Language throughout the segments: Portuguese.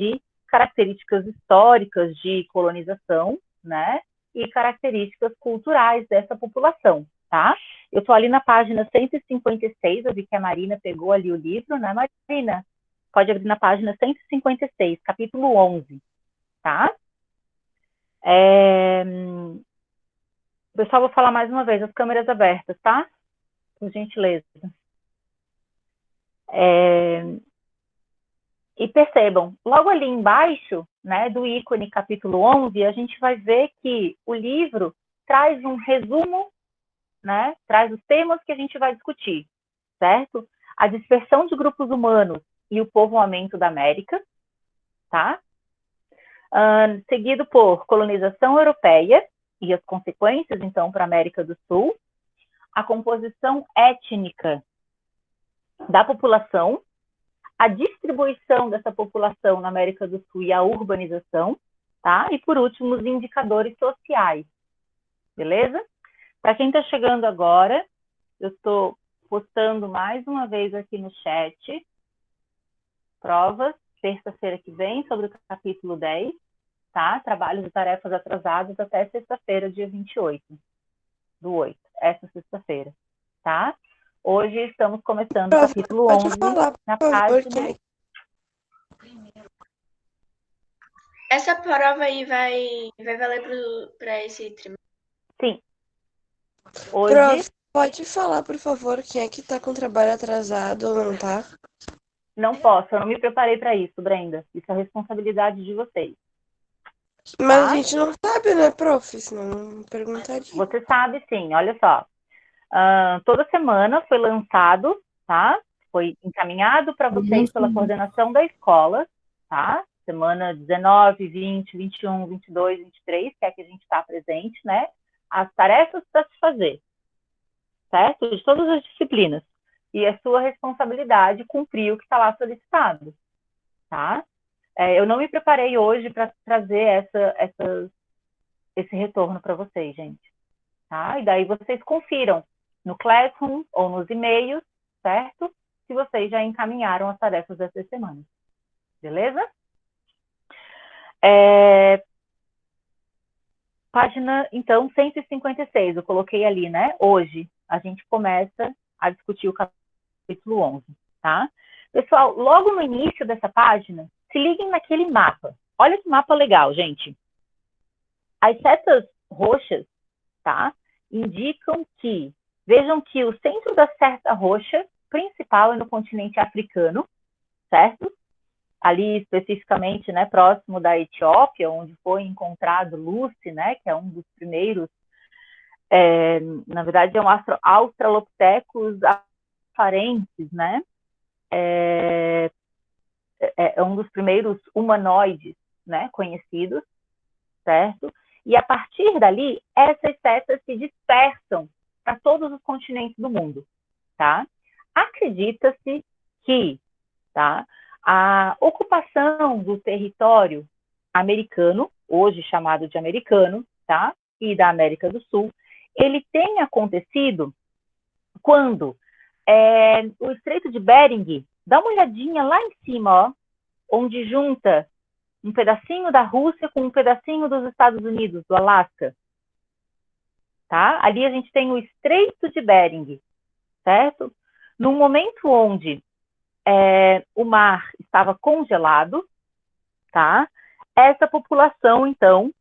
de características históricas de colonização, né, e características culturais dessa população, tá? Eu estou ali na página 156, eu vi que a Marina pegou ali o livro, né, Marina? Pode abrir na página 156, capítulo 11, tá? Pessoal, vou falar mais uma vez, as câmeras abertas, tá? Por gentileza. E percebam, logo ali embaixo, né, do ícone capítulo 11, a gente vai ver que o livro traz um resumo, né, traz os temas que a gente vai discutir, certo? A dispersão de grupos humanos e o povoamento da América, tá? Seguido por colonização europeia e as consequências, então, para a América do Sul, a composição étnica da população, a distribuição dessa população na América do Sul e a urbanização, tá? E, por último, os indicadores sociais, beleza? Para quem está chegando agora, eu estou postando mais uma vez aqui no chat, provas, terça-feira que vem, sobre o capítulo 10, tá? Trabalhos e tarefas atrasados até sexta-feira, dia 28/8, essa sexta-feira, tá? Hoje estamos começando o capítulo 11, na página... Essa prova aí vai valer para esse trimestre? Sim. Hoje... Prof, pode falar, por favor, quem é que tá com trabalho atrasado ou não tá? Não posso, eu não me preparei para isso, Brenda. Isso é responsabilidade de vocês. Mas tá? A gente não sabe, né, prof? Senão não perguntaria. Você sabe sim, olha só. Toda semana foi lançado, tá? Foi encaminhado para vocês pela coordenação da escola, tá? Semana 19, 20, 21, 22, 23, que é que a gente está presente, né? As tarefas para se fazer, certo? De todas as disciplinas. E é sua responsabilidade cumprir o que está lá solicitado, tá? Eu não me preparei hoje para trazer esse retorno para vocês, gente. Tá? E daí vocês confiram no Classroom ou nos e-mails, certo? Se vocês já encaminharam as tarefas dessa semana. Beleza? Página, então, 156, eu coloquei ali, né? Hoje, a gente começa a discutir o capítulo 11, tá? Pessoal, logo no início dessa página, se liguem naquele mapa. Olha que mapa legal, gente. As setas roxas, tá? Indicam que, vejam que o centro da seta roxa principal é no continente africano, certo? Ali especificamente, né, próximo da Etiópia, onde foi encontrado Lucy, né, que é um dos primeiros, na verdade é um Australopithecus afarensis, né, é um dos primeiros humanoides, né, conhecidos, certo? E a partir dali, essas setas se dispersam para todos os continentes do mundo, tá? Acredita-se que, tá, a ocupação do território americano, hoje chamado de americano, tá, e da América do Sul, ele tem acontecido quando o Estreito de Bering, dá uma olhadinha lá em cima, ó, onde junta um pedacinho da Rússia com um pedacinho dos Estados Unidos, do Alasca. Tá? Ali a gente tem o Estreito de Bering, certo? No momento onde o mar estava congelado, tá? Essa população, então,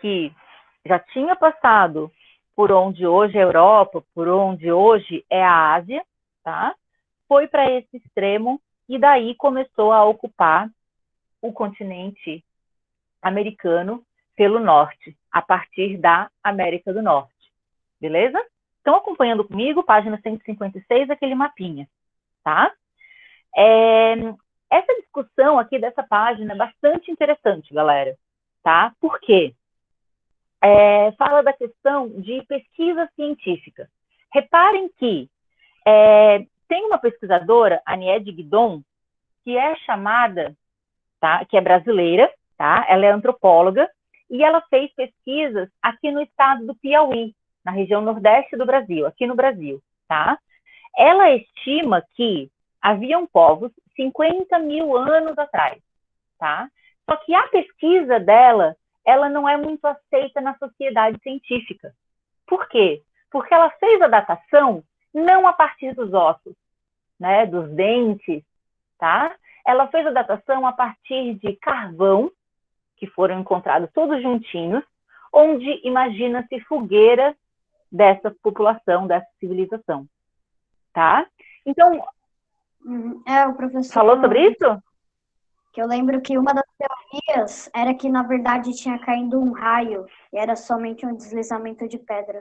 que já tinha passado por onde hoje é a Europa, por onde hoje é a Ásia, tá? Foi para esse extremo e daí começou a ocupar o continente americano pelo norte, a partir da América do Norte. Beleza? Estão acompanhando comigo? Página 156, aquele mapinha, tá? Essa discussão aqui dessa página é bastante interessante, galera, tá? Por quê? Fala da questão de pesquisa científica. Reparem que tem uma pesquisadora, Aniede Guidon, que é chamada, tá? Que é brasileira, tá? Ela é antropóloga e ela fez pesquisas aqui no estado do Piauí, na região nordeste do Brasil, aqui no Brasil, tá? Ela estima que haviam povos 50 mil anos atrás, tá? Só que a pesquisa dela, ela não é muito aceita na sociedade científica. Por quê? Porque ela fez a datação não a partir dos ossos, né, dos dentes, tá? Ela fez a datação a partir de carvão, que foram encontrados todos juntinhos, onde imagina-se fogueira dessa população, dessa civilização, tá? Então, O professor falou sobre isso? que eu lembro que uma das teorias era que, na verdade, tinha caído um raio e era somente um deslizamento de pedras.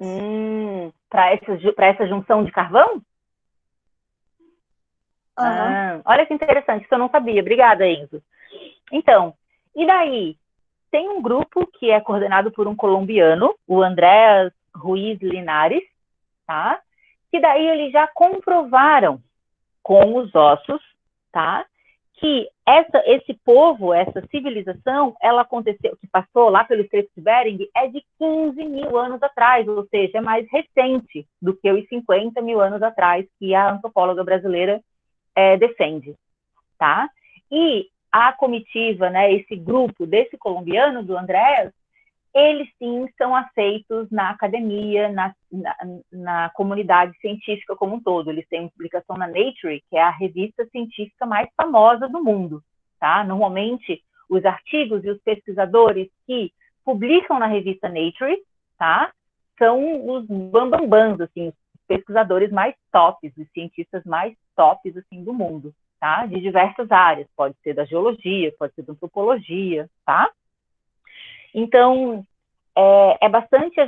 Para essa junção de carvão? Olha que interessante, isso eu não sabia. Obrigada, Enzo. Então, e daí? Tem um grupo que é coordenado por um colombiano, o Andrés Ruiz Linares, tá? Que daí eles já comprovaram com os ossos, tá? Que esse povo, essa civilização, ela aconteceu, que passou lá pelo Estreito de Bering, é de 15 mil anos atrás, ou seja, é mais recente do que os 50 mil anos atrás que a antropóloga brasileira defende, tá? E a comitiva, né, esse grupo desse colombiano, do Andrés, eles sim são aceitos na academia, na comunidade científica como um todo. Eles têm uma publicação na Nature, que é a revista científica mais famosa do mundo, tá? Normalmente, os artigos e os pesquisadores que publicam na revista Nature, tá? São os bambambãs, assim, os pesquisadores mais tops, os cientistas mais tops, assim, do mundo, tá? De diversas áreas, pode ser da geologia, pode ser da antropologia, tá? Então, é bastante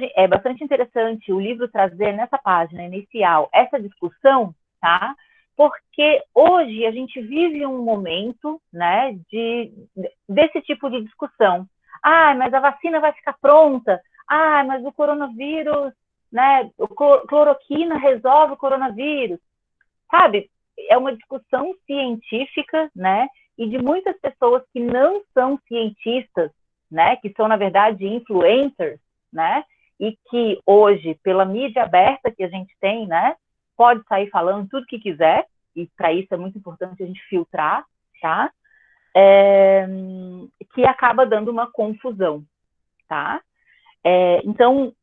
interessante o livro trazer nessa página inicial essa discussão, tá? Porque hoje a gente vive um momento, né, desse tipo de discussão. Mas a vacina vai ficar pronta. Mas o coronavírus, né, cloroquina resolve o coronavírus. Sabe? É uma discussão científica, né, e de muitas pessoas que não são cientistas, né, que são, na verdade, influencers, né, e que hoje, pela mídia aberta que a gente tem, né, pode sair falando tudo que quiser, e para isso é muito importante a gente filtrar, tá, que acaba dando uma confusão, tá. Então,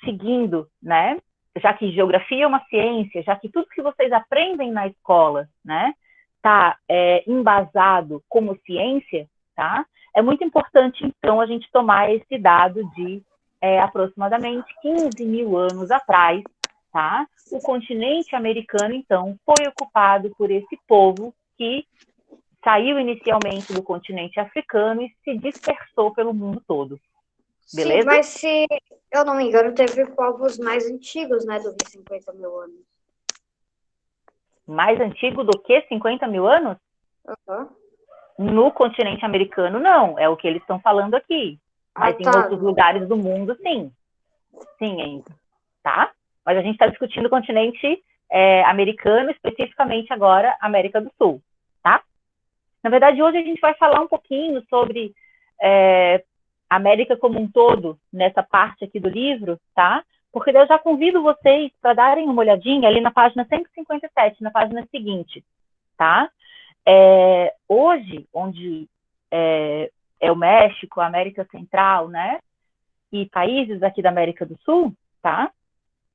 seguindo, né, já que geografia é uma ciência, já que tudo que vocês aprendem na escola, né, está embasado como ciência, tá? É muito importante, então, a gente tomar esse dado de aproximadamente 15 mil anos atrás, tá? O continente americano, então, foi ocupado por esse povo que saiu inicialmente do continente africano e se dispersou pelo mundo todo. Beleza? Sim, mas se eu não me engano, teve povos mais antigos, né, do que 50 mil anos. Mais antigo do que 50 mil anos? No continente americano, não. É o que eles estão falando aqui. Mas em outros lugares do mundo, sim. Sim, ainda. Tá? Mas a gente está discutindo o continente americano, especificamente agora, América do Sul. Tá? Na verdade, hoje a gente vai falar um pouquinho sobre América como um todo, nessa parte aqui do livro, tá? Porque eu já convido vocês para darem uma olhadinha ali na página 157, na página seguinte, tá? Hoje, onde é o México, a América Central, né? E países aqui da América do Sul, tá?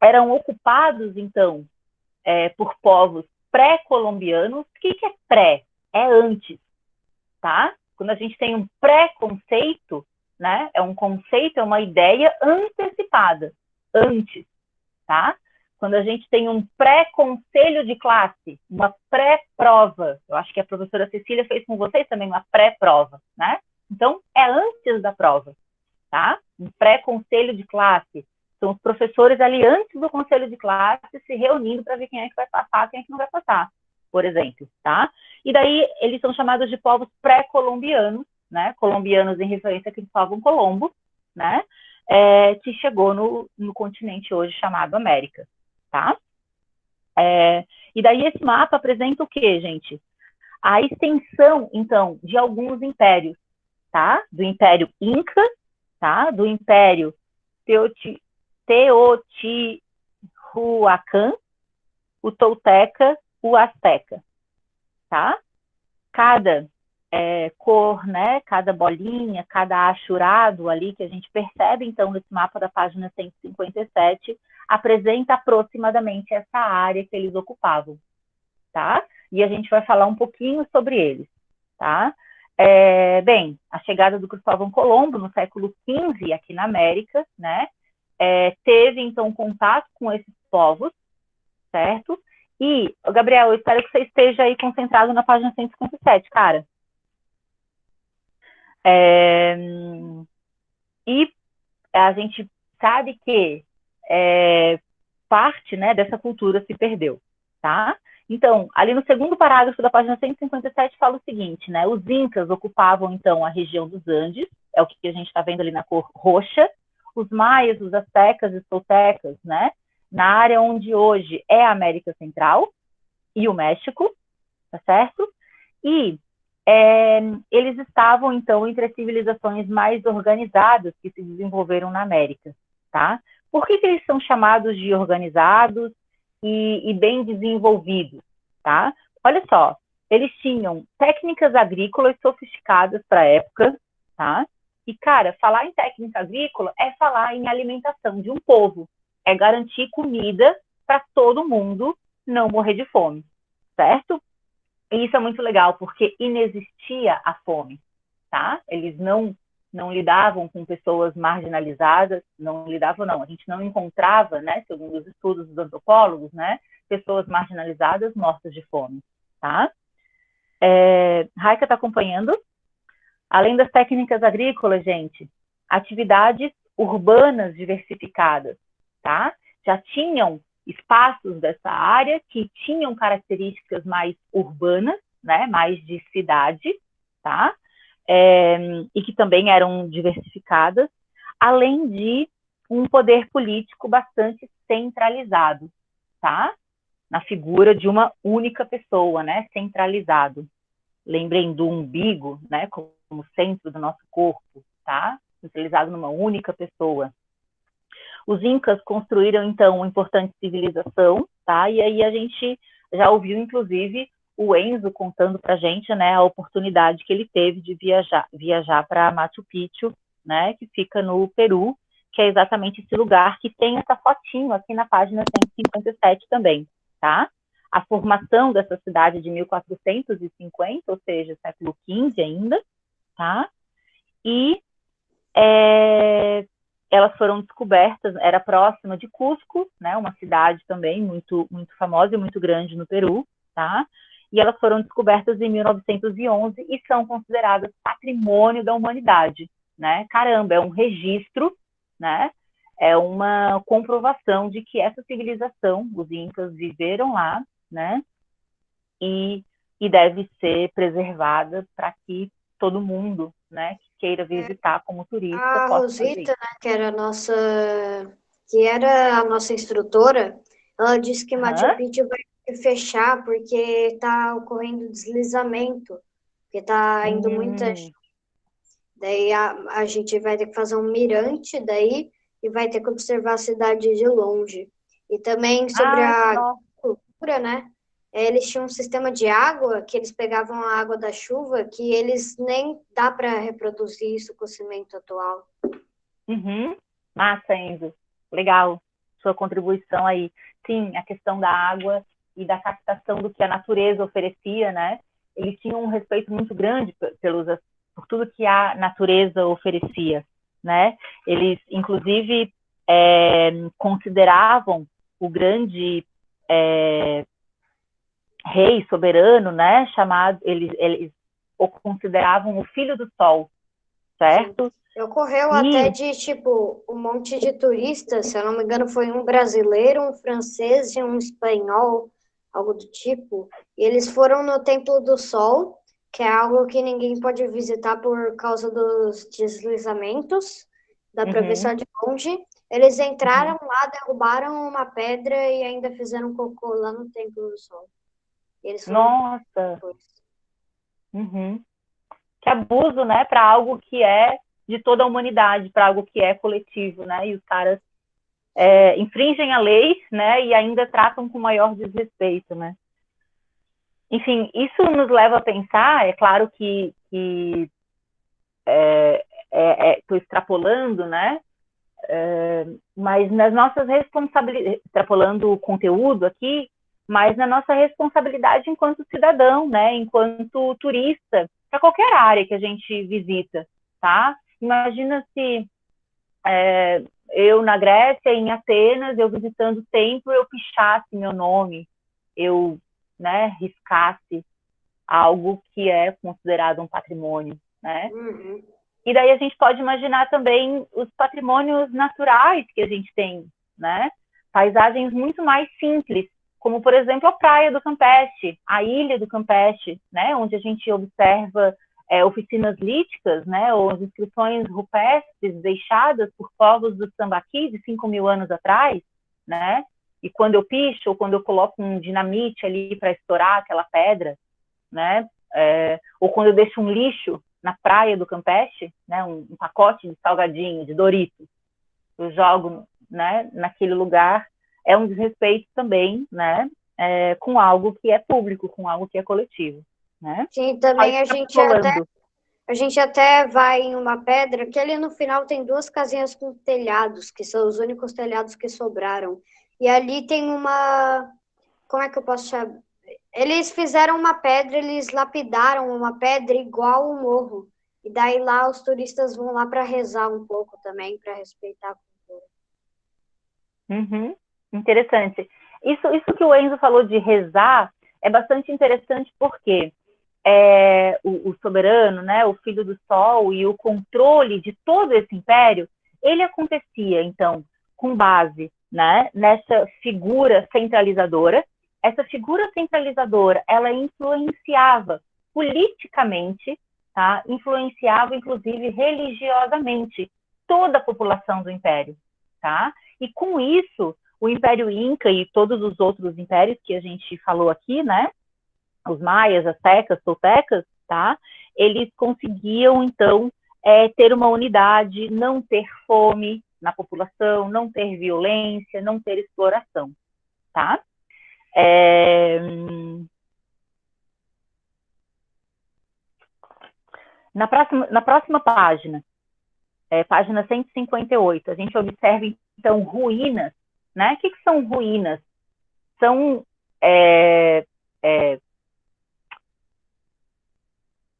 Eram ocupados, então, por povos pré-colombianos. O que é pré? É antes, tá? Quando a gente tem um pré-conceito, né? É um conceito, é uma ideia antecipada, antes, tá? Quando a gente tem um pré-conselho de classe, uma pré-prova, eu acho que a professora Cecília fez com vocês também uma pré-prova, né? Então, é antes da prova, tá? Um pré-conselho de classe. São os professores ali antes do conselho de classe se reunindo para ver quem é que vai passar, quem é que não vai passar, por exemplo, tá? E daí, eles são chamados de povos pré-colombianos, né? Colombianos em referência a Cristóvão Colombo, né? Que chegou no continente hoje chamado América, tá? E daí esse mapa apresenta o quê, gente? A extensão, então, de alguns impérios, tá? Do Império Inca, tá? Do Império Teotihuacan, o Tolteca, o Azteca, tá? Cada cor, né? Cada bolinha, cada achurado ali que a gente percebe, então, nesse mapa da página 157, apresenta aproximadamente essa área que eles ocupavam, tá? E a gente vai falar um pouquinho sobre eles, tá? Bem, a chegada do Cristóvão Colombo no século XV aqui na América, né? Teve, então, contato com esses povos, certo? E, Gabriel, eu espero que você esteja aí concentrado na página 157, cara. E a gente sabe que parte, né, dessa cultura se perdeu, tá? Então, ali no segundo parágrafo da página 157 fala o seguinte, né? Os incas ocupavam, então, a região dos Andes, é o que a gente está vendo ali na cor roxa. Os maias, os astecas e os toltecas, né? Na área onde hoje é a América Central e o México, tá certo? E eles estavam, então, entre as civilizações mais organizadas que se desenvolveram na América, tá? Por que eles são chamados de organizados e bem desenvolvidos, tá? Olha só, eles tinham técnicas agrícolas sofisticadas para a época, tá? E, cara, falar em técnica agrícola é falar em alimentação de um povo, é garantir comida para todo mundo não morrer de fome, certo? E isso é muito legal, porque inexistia a fome, tá? Eles não lidavam com pessoas marginalizadas, não, a gente não encontrava, né, segundo os estudos dos antropólogos, né, pessoas marginalizadas mortas de fome, tá? Raika está acompanhando? Além das técnicas agrícolas, gente, atividades urbanas diversificadas, tá? Já tinham espaços dessa área que tinham características mais urbanas, né, mais de cidade, tá? E que também eram diversificadas, além de um poder político bastante centralizado, tá? Na figura de uma única pessoa, né, centralizado. Lembrem do umbigo, né, como centro do nosso corpo, tá? Centralizado numa única pessoa. Os incas construíram, então, uma importante civilização, tá? E aí a gente já ouviu, inclusive, o Enzo contando pra gente, né, a oportunidade que ele teve de viajar para Machu Picchu, né, que fica no Peru, que é exatamente esse lugar que tem essa fotinho aqui na página 157 também, tá? A formação dessa cidade de 1450, ou seja, século XV ainda, tá? E elas foram descobertas, era próxima de Cusco, né, uma cidade também muito, muito famosa e muito grande no Peru, tá? E elas foram descobertas em 1911 e são consideradas patrimônio da humanidade, né? Caramba, é um registro, né? É uma comprovação de que essa civilização, os incas viveram lá, né? E deve ser preservada para que todo mundo, né, que queira visitar como turista A possa Rosita, fazer. né, que era a nossa instrutora, ela disse que Machu Aham. Picchu vai fechar porque está ocorrendo deslizamento, porque está indo muita gente. Daí a gente vai ter que fazer um mirante daí e vai ter que observar a cidade de longe. E também sobre a Nossa. cultura, né? Eles tinham um sistema de água que eles pegavam a água da chuva que eles nem dá para reproduzir isso com o cimento atual. Uhum. Massa, Enzo. Legal. Sua contribuição aí. Sim, a questão da água e da captação do que a natureza oferecia, né? Eles tinham um respeito muito grande por tudo que a natureza oferecia, né? Eles, inclusive, consideravam o grande rei soberano, né? Eles o consideravam o filho do sol, certo? Sim. Ocorreu até de, tipo, um monte de turistas, se eu não me engano, foi um brasileiro, um francês e um espanhol, algo do tipo. E eles foram no Templo do Sol, que é algo que ninguém pode visitar por causa dos deslizamentos, dá para ver só de longe. Eles entraram lá, derrubaram uma pedra e ainda fizeram cocô lá no Templo do Sol. Eles foram Nossa! Que abuso, né? Para algo que é de toda a humanidade, para algo que é coletivo, né? E os caras infringem a lei, né? E ainda tratam com maior desrespeito, né? Enfim, isso nos leva a pensar, é claro que que estou extrapolando, né? Mas nas nossas responsabilidades, extrapolando o conteúdo aqui, mas na nossa responsabilidade enquanto cidadão, né? Enquanto turista, para qualquer área que a gente visita, tá? Imagina se eu na Grécia, em Atenas, eu visitando o templo, eu pichasse meu nome, eu, né, riscasse algo que é considerado um patrimônio, né? Uhum. E daí a gente pode imaginar também os patrimônios naturais que a gente tem, né? Paisagens muito mais simples, como, por exemplo, a praia do Campeche, a ilha do Campeche, né? Onde a gente observa oficinas líticas, né? Ou as inscrições rupestres deixadas por povos do Sambaqui de 5.000 anos atrás, né? E quando eu picho ou quando eu coloco um dinamite ali para estourar aquela pedra, né? Ou quando eu deixo um lixo na praia do Campeche, né? Um pacote de salgadinho, de Doritos, eu jogo, né? Naquele lugar, é um desrespeito também, né? Com algo que é público, com algo que é coletivo, né? Sim, também a gente até vai em uma pedra que ali no final tem duas casinhas com telhados, que são os únicos telhados que sobraram. E ali tem uma... Como é que eu posso chamar? Eles fizeram uma pedra, eles lapidaram uma pedra igual o morro. E daí lá os turistas vão lá para rezar um pouco também, para respeitar a cultura. Uhum. Interessante. Isso que o Enzo falou de rezar é bastante interessante porque o soberano, né, o filho do sol e o controle de todo esse império, ele acontecia, então, com base, né, nessa figura centralizadora. Essa figura centralizadora, ela influenciava politicamente, tá? Influenciava, inclusive, religiosamente toda a população do império, tá? E com isso, o Império Inca e todos os outros impérios que a gente falou aqui, né? Os maias, astecas, toltecas, tá? Eles conseguiam, então, ter uma unidade, não ter fome na população, não ter violência, não ter exploração, tá? Na próxima página, página 158, a gente observa, então, ruínas, né? O que são ruínas? São,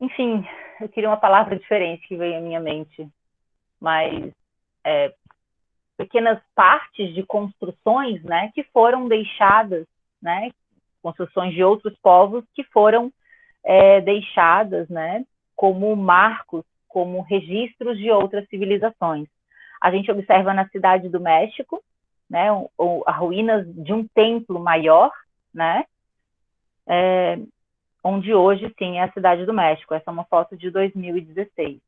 enfim, eu queria uma palavra diferente que veio à minha mente, mas pequenas partes de construções, né, que foram deixadas, né, construções de outros povos que foram deixadas, né, como marcos, como registros de outras civilizações. A gente observa na cidade do México, né, as ruínas de um templo maior, né, onde hoje, sim, é a cidade do México. Essa é uma foto de 2016.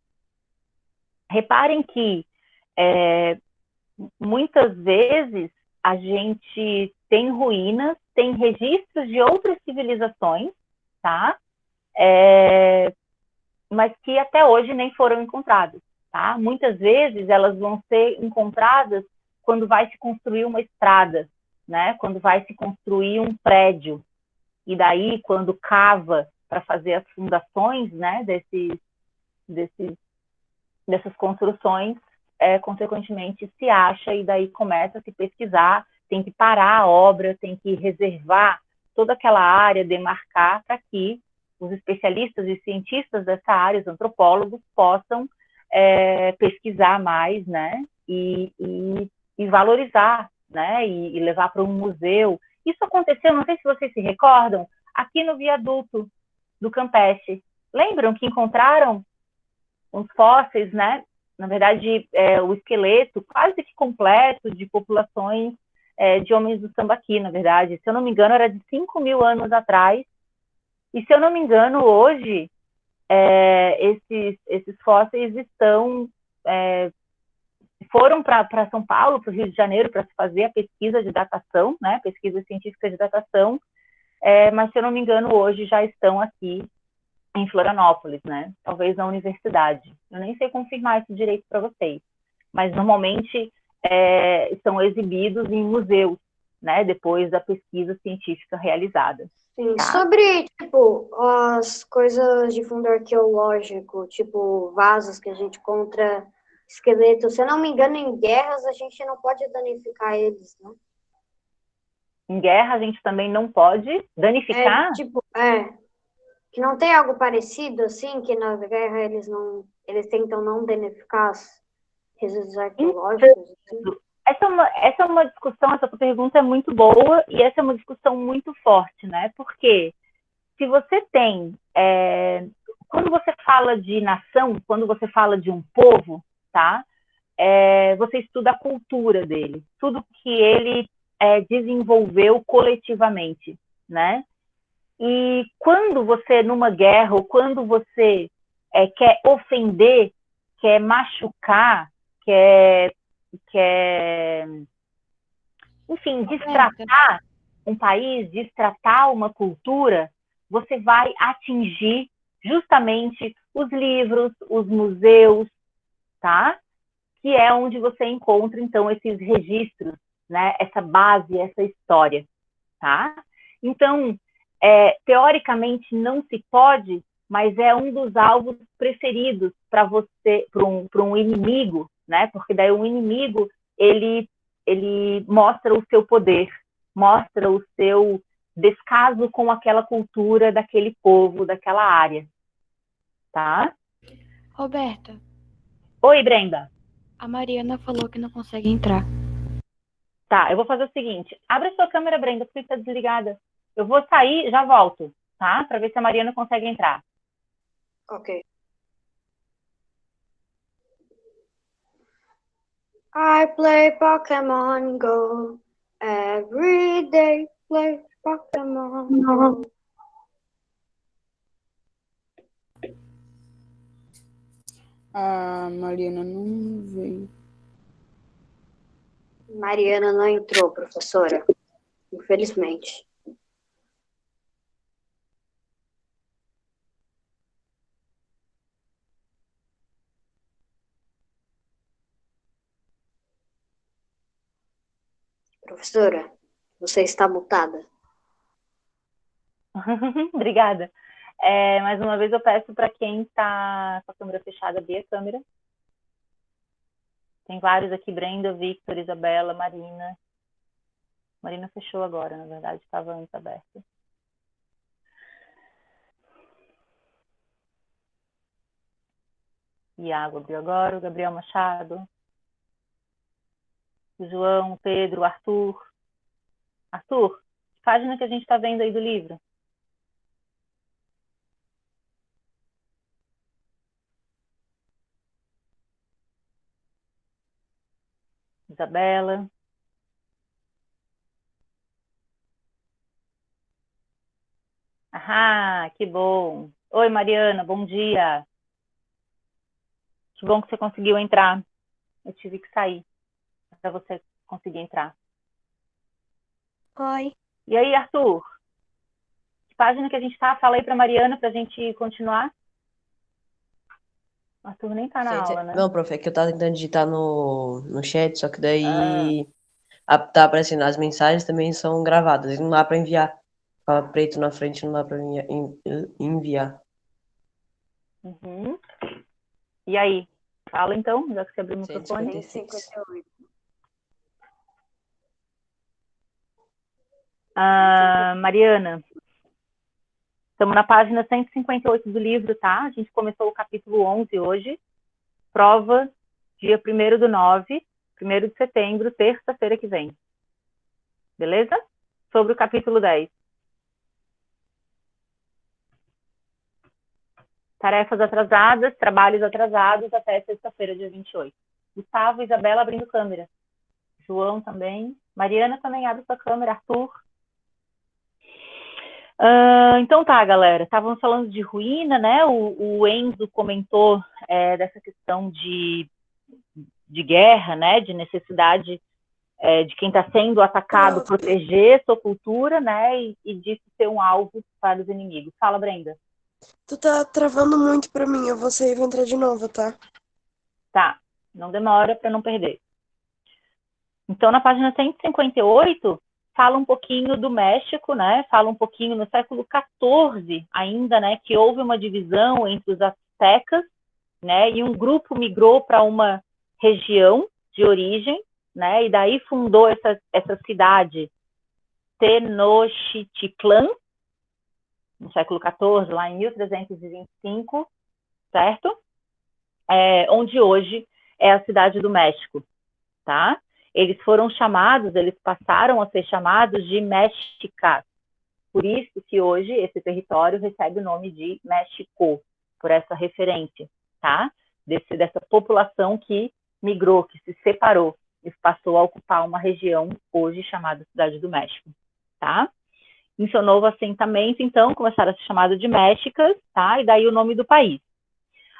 Reparem que muitas vezes a gente tem ruínas, tem registros de outras civilizações, tá? Mas que até hoje nem foram encontradas, tá? Muitas vezes elas vão ser encontradas quando vai se construir uma estrada, né? Quando vai se construir um prédio. E daí, quando cava para fazer as fundações, né, dessas construções, consequentemente se acha e daí começa a se pesquisar, tem que parar a obra, tem que reservar toda aquela área, demarcar para que os especialistas e cientistas dessa área, os antropólogos, possam pesquisar mais, né, e valorizar, né, e levar para um museu. Isso aconteceu, não sei se vocês se recordam, aqui no viaduto do Campeche. Lembram que encontraram uns fósseis, né? Na verdade, o esqueleto quase que completo de populações de homens do Sambaqui, na verdade. Se eu não me engano, era de 5.000 anos atrás. E se eu não me engano, hoje, esses fósseis foram para São Paulo, para o Rio de Janeiro, para se fazer a pesquisa de datação, né? Pesquisa científica de datação. Mas, se eu não me engano, hoje já estão aqui em Florianópolis, né? Talvez na universidade. Eu nem sei confirmar isso direito para vocês, mas normalmente são exibidos em museus, né, depois da pesquisa científica realizada. Sim, Tá. sobre, tipo, as coisas de fundo arqueológico, tipo, vasos que a gente encontra, esqueletos, se eu não me engano, em guerras a gente não pode danificar eles, né? Em guerra, a gente também não pode danificar. Que não tem algo parecido, assim, que na guerra eles tentam não danificar os resíduos arqueológicos, assim. Essa é uma discussão, essa pergunta é muito boa e essa é uma discussão muito forte, né? Porque se você tem, quando você fala de nação, quando você fala de um povo, tá? Você estuda a cultura dele, tudo que ele desenvolveu coletivamente, né? E quando você, numa guerra, ou quando você quer ofender, quer machucar, quer enfim, destratar um país, destratar uma cultura, você vai atingir justamente os livros, os museus, tá? Que é onde você encontra, então, esses registros, né? Essa base, essa história, tá? Então, teoricamente não se pode, mas é um dos alvos preferidos para você, para um inimigo, né? Porque daí o inimigo, ele mostra o seu poder, mostra o seu descaso com aquela cultura daquele povo, daquela área, tá? Roberta, Oi, Brenda. a Mariana falou que não consegue entrar. Tá, eu vou fazer o seguinte. Abre a sua câmera, Brenda, porque está desligada. Eu vou sair, já volto, tá? Para ver se a Mariana consegue entrar. Ok. I play Pokémon Go. Every day play Pokémon Go. A Mariana não veio. Mariana não entrou, professora. Infelizmente. Professora, você está mutada. Obrigada. Mais uma vez eu peço para quem está com a câmera fechada, abrir a câmera. Tem vários aqui, Brenda, Victor, Isabela, Marina. Marina fechou agora, na verdade, estava antes aberta. Iago abriu agora, o Gabriel Machado. O João, o Pedro, o Arthur. Arthur, que página que a gente está vendo aí do livro? Isabela. Ah, que bom. Oi, Mariana, bom dia. Que bom que você conseguiu entrar. Eu tive que sair para você conseguir entrar. Oi. E aí, Arthur? Que página que a gente está? Fala aí para Mariana para a gente continuar. O Arthur nem está na aula, né? Não, prof, é que eu tava tentando digitar no chat, só que daí tá aparecendo, as mensagens também são gravadas, e não dá pra enviar. Fala preto na frente, não dá pra enviar. Uhum. E aí? Fala então, já que você abriu o microfone. 156. Mariana, estamos na página 158 do livro, tá? A gente começou o capítulo 11 hoje. Prova dia 1º/9, 1º de setembro, terça-feira que vem. Beleza? Sobre o capítulo 10. Tarefas atrasadas, trabalhos atrasados até sexta-feira, dia 28. Gustavo e Isabela abrindo câmera. João também. Mariana também abre sua câmera. Arthur. Então tá, galera. Estávamos falando de ruína, né? O Enzo comentou dessa questão de guerra, né? De necessidade de quem está sendo atacado proteger sua cultura, né? E disso ser um alvo para os inimigos. Fala, Brenda. Tu tá travando muito pra mim, eu vou sair e vou entrar de novo, tá? Tá, não demora para não perder. Então, na página 158, fala um pouquinho do México, né? Fala um pouquinho no século XIV ainda, né? Que houve uma divisão entre os astecas, né? E um grupo migrou para uma região de origem, né? E daí fundou essa cidade, Tenochtitlan, no século XIV, lá em 1325, certo? Onde hoje é a cidade do México, tá? Eles passaram a ser chamados de mexicas. Por isso que hoje esse território recebe o nome de México, por essa referência, tá? Dessa população que migrou, que se separou e passou a ocupar uma região hoje chamada Cidade do México, tá? Em seu novo assentamento, então, começaram a ser chamados de Mexicas, tá? E daí o nome do país.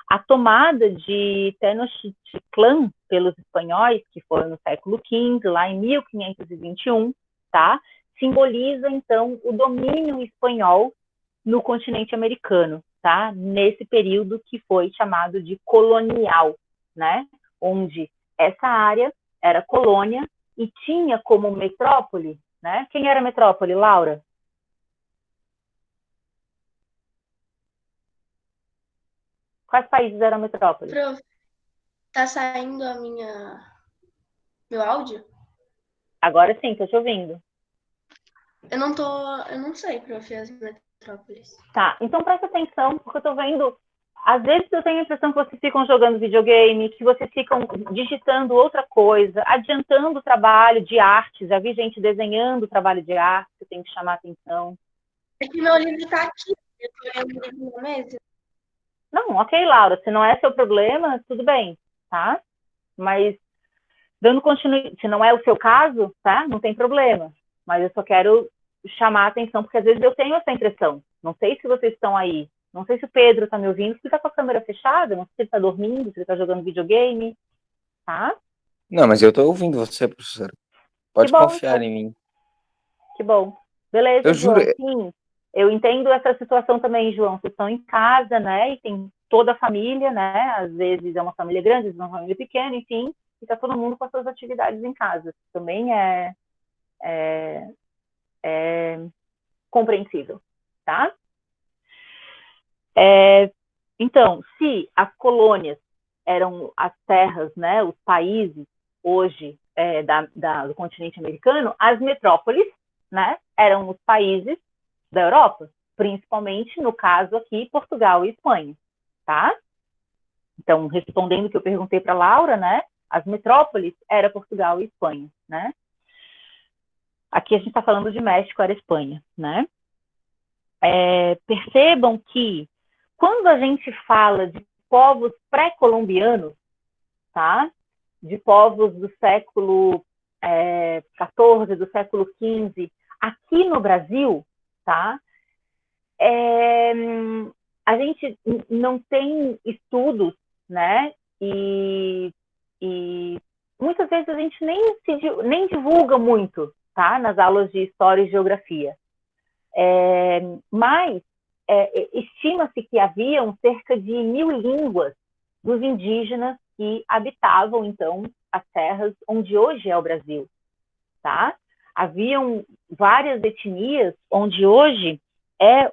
A tomada de Tenochtitlan pelos espanhóis, que foi no século XV, lá em 1521, tá? Simboliza, então, o domínio espanhol no continente americano, tá? Nesse período que foi chamado de colonial, né? Onde essa área era colônia e tinha como metrópole, né? Quem era a metrópole, Laura? Quais países eram a metrópole? Prof, tá saindo meu áudio? Agora sim, tô te ouvindo. Eu não sei, prof, as metrópoles. Tá, então presta atenção, porque eu tô vendo, às vezes eu tenho a impressão que vocês ficam jogando videogame, que vocês ficam digitando outra coisa, adiantando o trabalho de arte, já vi gente desenhando o trabalho de arte, que tem que chamar atenção. É que meu livro tá aqui, eu tô lendo o livro na mesa. Não, ok, Laura, se não é seu problema, tudo bem, tá? Mas, dando continuidade, se não é o seu caso, tá? Não tem problema. Mas eu só quero chamar a atenção, porque às vezes eu tenho essa impressão. Não sei se vocês estão aí. Não sei se o Pedro está me ouvindo, se ele está com a câmera fechada, não sei se ele está dormindo, se ele está jogando videogame, tá? Não, mas eu tô ouvindo você, professora. Pode bom, confiar em mim. Que bom. Beleza, Eu João. juro. Sim, eu entendo essa situação também, João. Vocês estão em casa, né? E tem toda a família, né? Às vezes é uma família grande, às vezes é uma família pequena, enfim. E está todo mundo com as suas atividades em casa. Também é compreensível, tá? Então, se as colônias eram as terras, né, os países hoje do continente americano, as metrópoles, né, eram os países da Europa, principalmente, no caso aqui, Portugal e Espanha, tá? Então, respondendo o que eu perguntei para a Laura, né, as metrópoles eram Portugal e Espanha, né? Aqui a gente está falando de México, era Espanha, né? Percebam que quando a gente fala de povos pré-colombianos, tá? De povos do século XIV, do século XV, aqui no Brasil, tá? A gente não tem estudos, né? E muitas vezes a gente nem divulga muito, tá? Nas aulas de História e Geografia. Mas estima-se que haviam cerca de 1.000 línguas dos indígenas que habitavam, então, as terras onde hoje é o Brasil, tá? Haviam várias etnias onde hoje é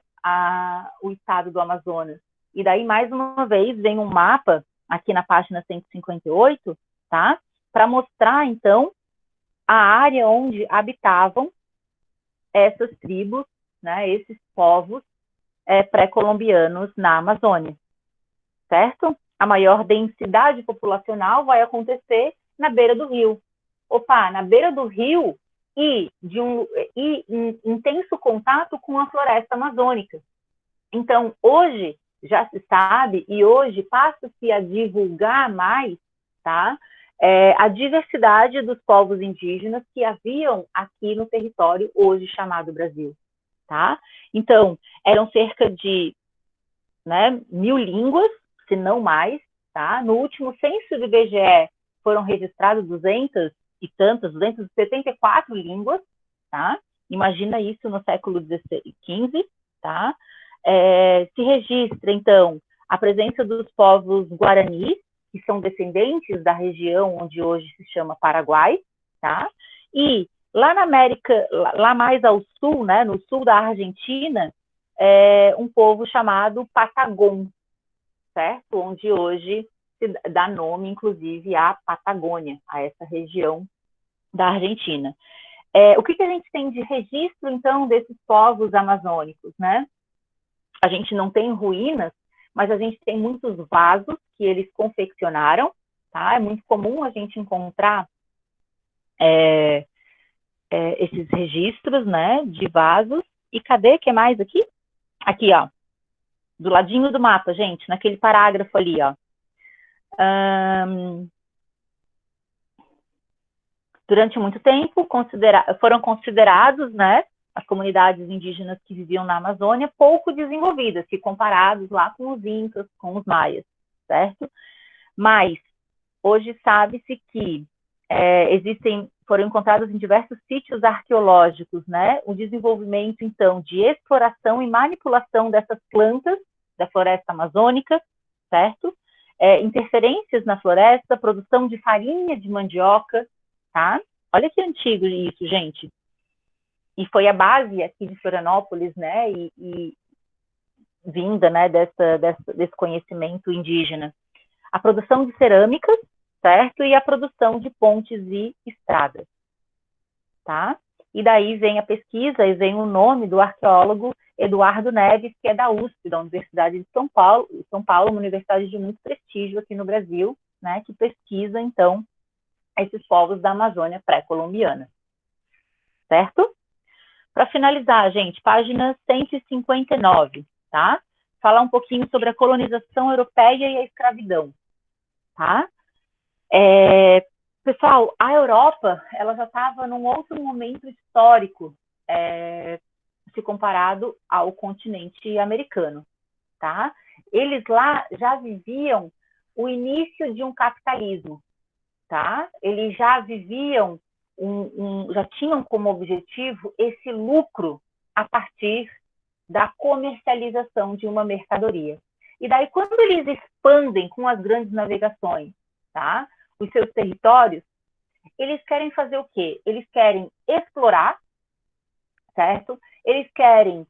o estado do Amazonas. E daí, mais uma vez, vem um mapa aqui na página 158, tá? Para mostrar, então, a área onde habitavam essas tribos, né, esses povos pré-colombianos na Amazônia, certo? A maior densidade populacional vai acontecer na beira do rio. Na beira do rio e em intenso contato com a floresta amazônica. Então, hoje já se sabe e hoje passa-se a divulgar mais, tá? A diversidade dos povos indígenas que haviam aqui no território hoje chamado Brasil, tá? Então, eram cerca de 1.000 línguas, se não mais, tá? No último censo do IBGE foram registradas 274 línguas, tá? Imagina isso no século XV, tá? Se registra, então, a presença dos povos guaranis, que são descendentes da região onde hoje se chama Paraguai, tá? E Lá na América, lá mais ao sul, né, no sul da Argentina, é um povo chamado Patagon, certo? Onde hoje se dá nome, inclusive, à Patagônia, a essa região da Argentina. O que a gente tem de registro, então, desses povos amazônicos, né? A gente não tem ruínas, mas a gente tem muitos vasos que eles confeccionaram, tá? É muito comum a gente encontrar esses registros, né, de vasos. E cadê? Que mais aqui? Aqui, ó. Do ladinho do mapa, gente, naquele parágrafo ali, ó. Durante muito tempo, foram considerados, né, as comunidades indígenas que viviam na Amazônia pouco desenvolvidas, se comparados lá com os incas, com os maias, certo? Mas hoje sabe-se que foram encontrados em diversos sítios arqueológicos, né, o desenvolvimento, então, de exploração e manipulação dessas plantas da floresta amazônica, certo? Interferências na floresta, produção de farinha de mandioca, tá? Olha que antigo isso, gente. E foi a base aqui de Florianópolis, né, e vinda, né, desse conhecimento indígena. A produção de cerâmicas, certo? E a produção de pontes e estradas, tá? E daí vem a pesquisa e vem o nome do arqueólogo Eduardo Neves, que é da USP, da Universidade de São Paulo, uma universidade de muito prestígio aqui no Brasil, né, que pesquisa, então, esses povos da Amazônia pré-colombiana, certo? Para finalizar, gente, página 159, tá? Falar um pouquinho sobre a colonização europeia e a escravidão, tá? Pessoal, a Europa, ela já estava num outro momento histórico, se comparado ao continente americano, tá? Eles lá já viviam o início de um capitalismo, tá? Eles já viviam, já tinham como objetivo esse lucro a partir da comercialização de uma mercadoria. E daí, quando eles expandem com as grandes navegações, tá, os seus territórios, eles querem fazer o quê? Eles querem explorar, certo? Eles querem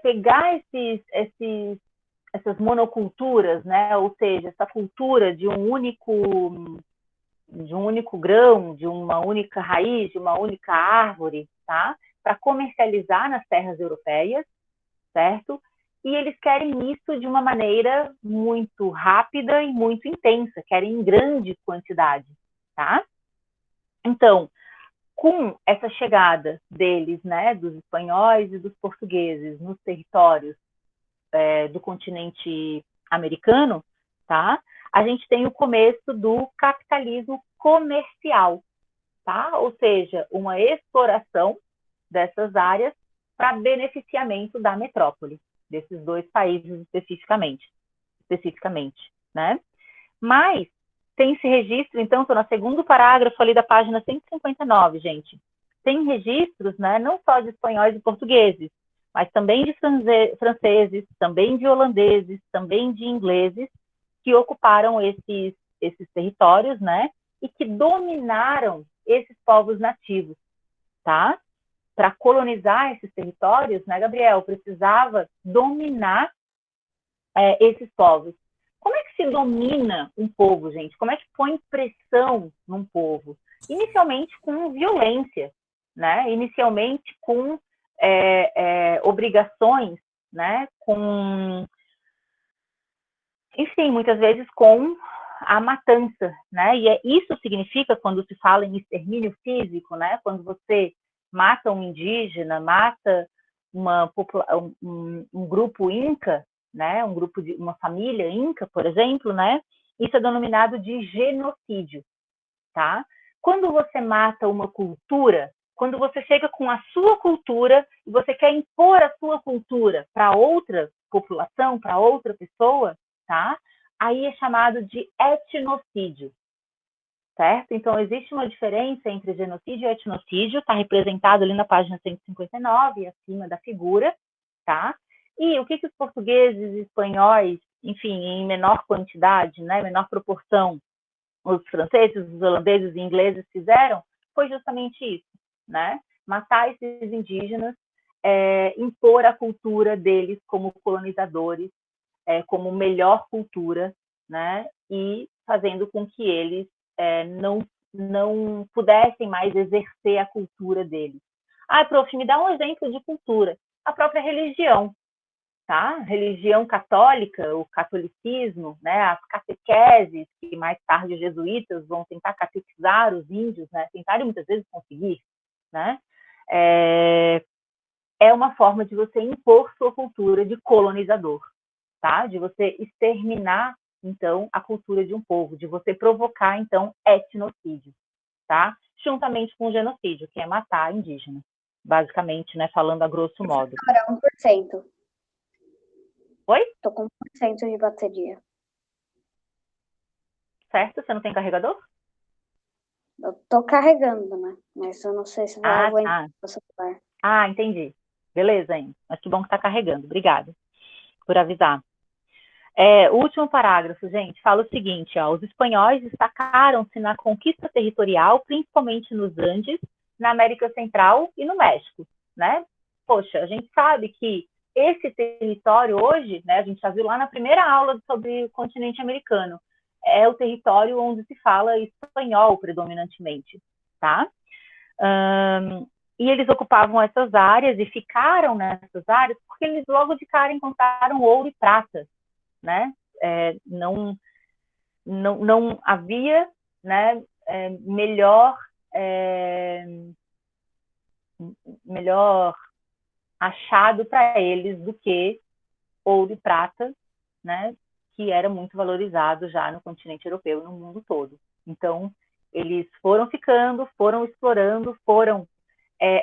pegar essas monoculturas, né? Ou seja, essa cultura de um único grão, de uma única raiz, de uma única árvore, tá? Para comercializar nas terras europeias, certo? E eles querem isso de uma maneira muito rápida e muito intensa, querem em grande quantidade, tá? Então, com essa chegada deles, né, dos espanhóis e dos portugueses nos territórios do continente americano, tá? A gente tem o começo do capitalismo comercial, tá? Ou seja, uma exploração dessas áreas para beneficiamento da metrópole, desses dois países especificamente, né? Mas tem esse registro, então, estou no segundo parágrafo ali da página 159, gente. Tem registros, né, não só de espanhóis e portugueses, mas também de franceses, também de holandeses, também de ingleses, que ocuparam esses territórios, né, e que dominaram esses povos nativos, tá? Para colonizar esses territórios, né, Gabriel, precisava dominar esses povos. Como é que se domina um povo, gente? Como é que põe pressão num povo? Inicialmente com violência, né? Inicialmente com obrigações, né? Enfim, muitas vezes com a matança, né? E isso significa, quando se fala em extermínio físico, né? Quando você mata um indígena, mata um grupo inca, né? Um grupo de uma família inca, por exemplo, né? Isso é denominado de genocídio, tá? Quando você mata uma cultura, quando você chega com a sua cultura e você quer impor a sua cultura para outra população, para outra pessoa, tá? Aí é chamado de etnocídio, certo? Então, existe uma diferença entre genocídio e etnocídio, está representado ali na página 159, acima da figura, tá? E o que os portugueses e espanhóis, enfim, em menor quantidade, né, menor proporção, os franceses, os holandeses e ingleses fizeram, foi justamente isso. né? Matar esses indígenas, impor a cultura deles como colonizadores, como melhor cultura, né? E fazendo com que eles não pudessem mais exercer a cultura deles. Prof, me dá um exemplo de cultura. A própria religião, tá? Religião católica, o catolicismo, né? As catequeses, que mais tarde os jesuítas vão tentar catequizar os índios, né? Tentarem muitas vezes conseguir, né? É uma forma de você impor sua cultura de colonizador, tá? De você exterminar, então, a cultura de um povo, de você provocar, então, etnocídio, tá? Juntamente com o genocídio, que é matar indígenas, basicamente, né? Falando a grosso modo. Cara, 1%. Oi? Tô com 1% de bateria. Certo? Você não tem carregador? Eu tô carregando, né? Mas eu não sei se vai aguentar o celular. Entendi. Beleza, hein? Mas que bom que tá carregando. Obrigada por avisar. O último parágrafo, gente, fala o seguinte, ó, os espanhóis destacaram-se na conquista territorial, principalmente nos Andes, na América Central e no México, né? Poxa, a gente sabe que esse território hoje, né, a gente já viu lá na primeira aula sobre o continente americano, é o território onde se fala espanhol predominantemente, tá? E eles ocupavam essas áreas e ficaram nessas áreas porque eles logo de cara encontraram ouro e prata, né? Não havia, né, melhor achado para eles do que ouro e prata, né, que era muito valorizado já no continente europeu e no mundo todo. Então, eles foram ficando, foram explorando, foram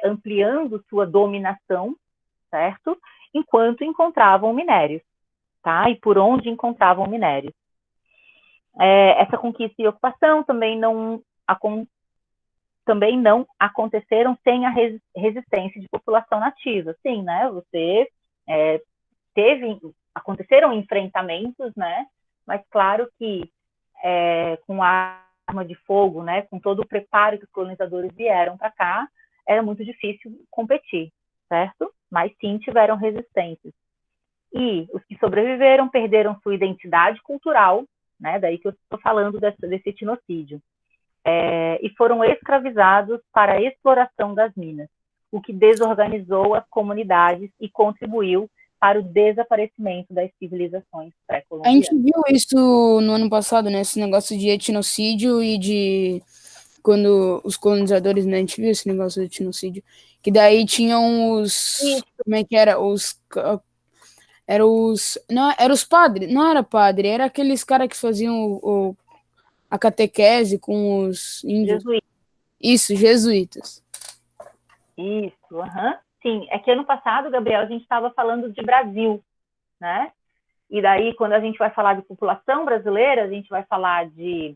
ampliando sua dominação, certo? Enquanto encontravam minérios, tá? E por onde encontravam minérios. Essa conquista e ocupação também não aconteceram sem a resistência de população nativa. Sim, né? Aconteceram enfrentamentos, né? Mas claro que com a arma de fogo, né? Com todo o preparo que os colonizadores vieram para cá, era muito difícil competir, certo? Mas sim tiveram resistências. E os que sobreviveram perderam sua identidade cultural, né? Daí que eu estou falando desse etnocídio. E foram escravizados para a exploração das minas, o que desorganizou as comunidades e contribuiu para o desaparecimento das civilizações A pré-colombianas. gente viu isso no ano passado, né? Esse negócio de etnocídio e de... Quando os colonizadores, né? A gente viu esse negócio de etnocídio. Que daí tinham os... Isso. Como é que era? Não, eram os padres. Não era padre, era aqueles caras que faziam a catequese com os índios. Jesuítas. Isso, jesuítas. Isso, sim. É que ano passado, Gabriel, a gente estava falando de Brasil, né? E daí, quando a gente vai falar de população brasileira, a gente vai falar de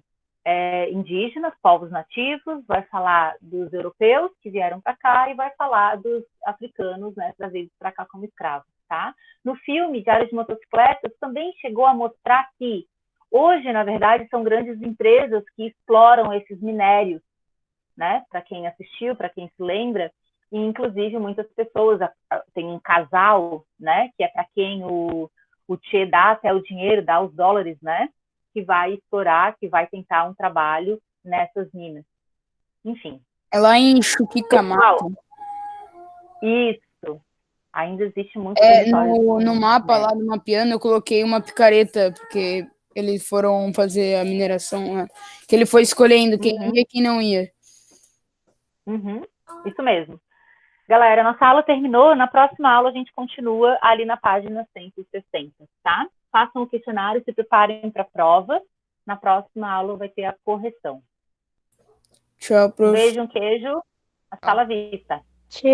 indígenas, povos nativos, vai falar dos europeus que vieram para cá e vai falar dos africanos, né, trazidos para cá como escravos, tá? No filme Diário de Motocicletas também chegou a mostrar que hoje, na verdade, são grandes empresas que exploram esses minérios, né? Para quem assistiu, para quem se lembra, e inclusive muitas pessoas, tem um casal, né, que é para quem o Che dá até o dinheiro, dá os dólares, né, que vai explorar, que vai tentar um trabalho nessas minas. Enfim. É lá em Chuquicamata. Isso. Ainda existe muito no mapa, lá no mapeando, eu coloquei uma picareta, porque eles foram fazer a mineração, né? Que ele foi escolhendo quem ia e quem não ia. Isso mesmo. Galera, nossa aula terminou. Na próxima aula a gente continua ali na página 160, tá? Façam o questionário, se preparem para a prova. Na próxima aula vai ter a correção. Tchau, prof. Um beijo, um queijo. Hasta la vista. Tchau.